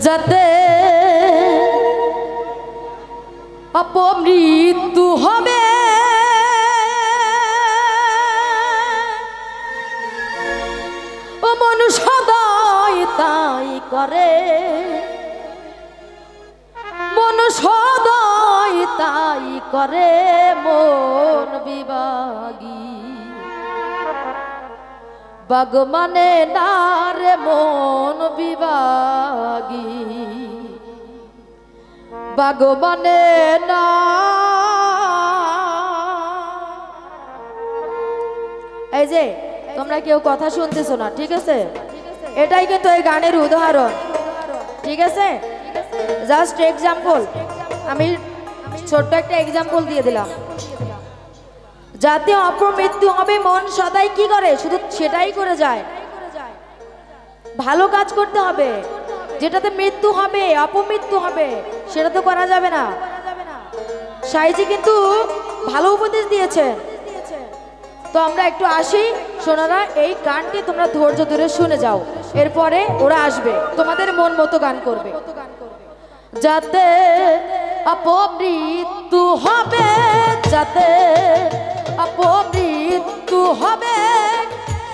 যাতে অপমৃত্যু হবে ও মন সদাই তাই করে, মন সদাই তাই করে মন বিভাগী। বাগ মানে না রে মন বিভাগী, বাগ মানে না। এই যে তোমরা কেউ কথা শুনতেছো না, ঠিক আছে? এটাই কিন্তু এই গানের উদাহরণ, ঠিক আছে? জাস্ট এক্সাম্পল, আমি ছোট্ট একটা এক্সাম্পল দিয়ে দিলাম। যাতে অপমৃত্যু হবে মন সদাই কি করে, শুধু সেটাই করে যায়। ভালো কাজ করতে হবে, যেটাতে মৃত্যু হবে অপমৃত্যু হবে সেটা তো করা যাবে না। সাইজি কিন্তু ভালো উপদেশ দিয়েছেন। তো আমরা একটু আসি সোনারা, এই গানটি তোমরা ধৈর্য ধরে শুনে যাও, এরপরে ওরা আসবে তোমাদের মন মতো গান করবে। যাতে অপমৃত্যু হবে, যাতে অপমৃত্যু হবে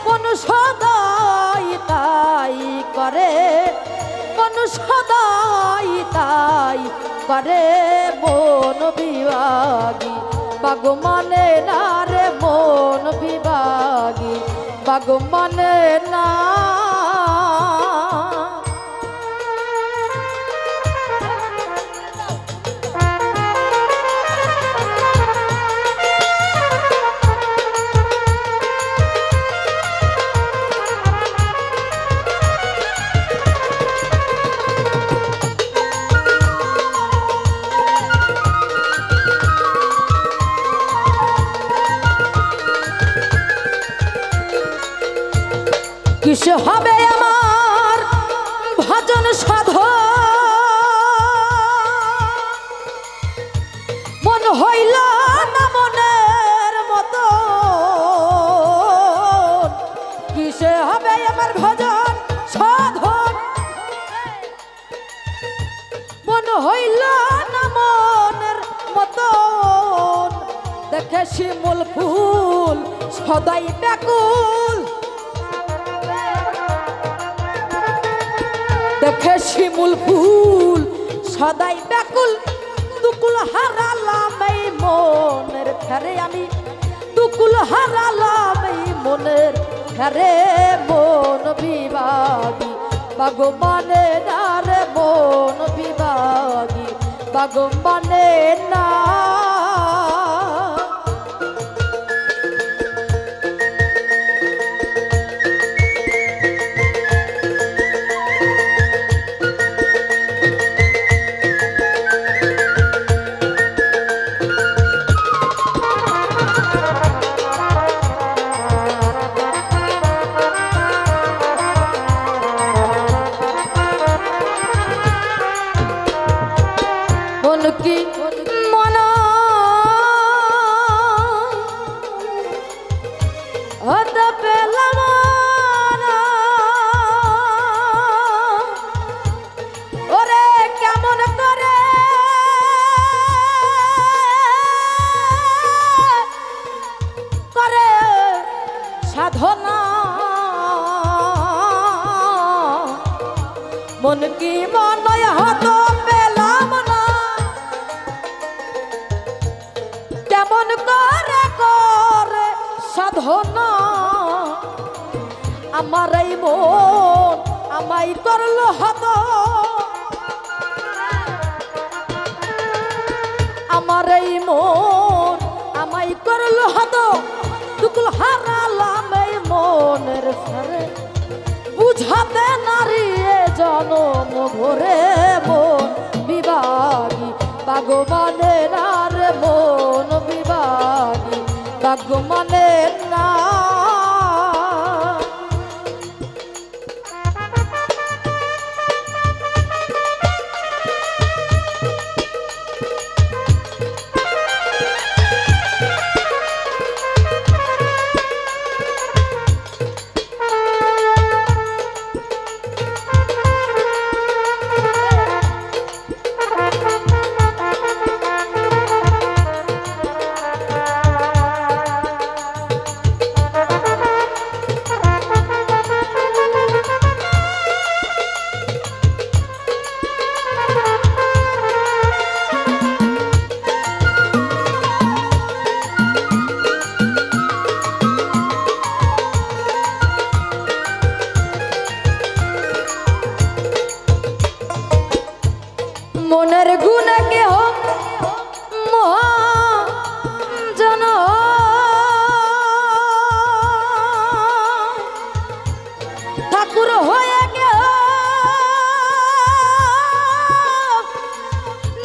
মন সদাই তাই করে, মন সদাই তাই করে মন বিভাগী। বাগ মানে না রে মন বিভাগী, বাগ মানে না। কিসে হবে আমার ভজন সাধন, মন হইল না মনের মতো। কিসে হবে আমার ভজন সাধন, মন হইল না মনের মতো। দেখে শিমুল ফুল সদাই ব্যাকুল, দেখে শিমুল ফুল সদাই ব্যাকুল। দুকুল হারালাম এই মনের ফেরে আমি, দুকুল হারালাম এই মনের ফেরে মন বিভাগী। বাগ মানে না রে মন বিভাগী, বাগ মানে না। কি মন হতে পেলাম না, ওরে কেমন করে করে সাধনা। মন কি মনয় হতে পেলাম না, কেমন করে করে সাধনা। আমার এই মন আমাই করলো হত, আমার এই মন আমাই করলো হত। দুকুল হারালাম এই মনের ফেরে, বুঝাতে নারী জনম ভরে মন বিভাগী। বাগ মানে না রে মন বিভাগী, বাগ মানে না। ঠাকুর হয়ে গেল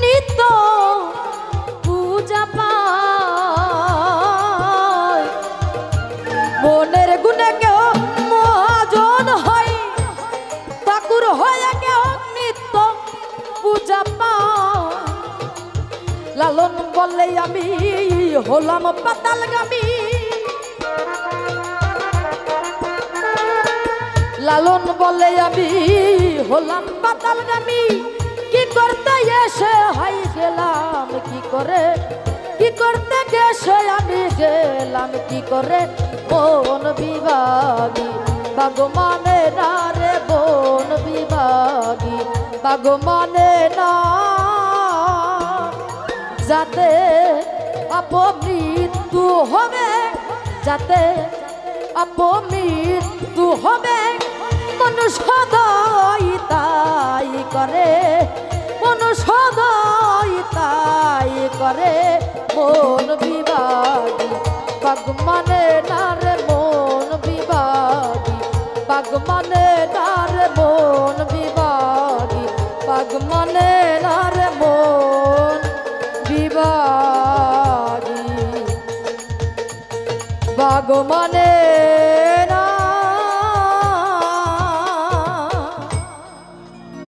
নিত্য পূজা পায় মনের গুণে কেউ মহাজন হয় ঠাকুর হয়ে কেউ নিত্য পূজা পায় লালন বলে আমি হলাম পাতালগামী লালন বলে আমি হলাম পাতালগামী কি করতে এসে হাই গেলাম কি করে কি করতে গেছে আমি গেলাম কি করে বন বিভাগী ভগবানে না রে বন বিভাগী ভগবানে না যাতে অপমৃত্যু হবে যাতে অপমৃত্যু হবে মনুষ্য তাই করে মনুষ্য তাই করে মন বিভাগী ভগবানে না রে মন বিভাগী ভগবানে না রে মন বিভাগী ভগবানে না রে মন বিভাগী ভগবানে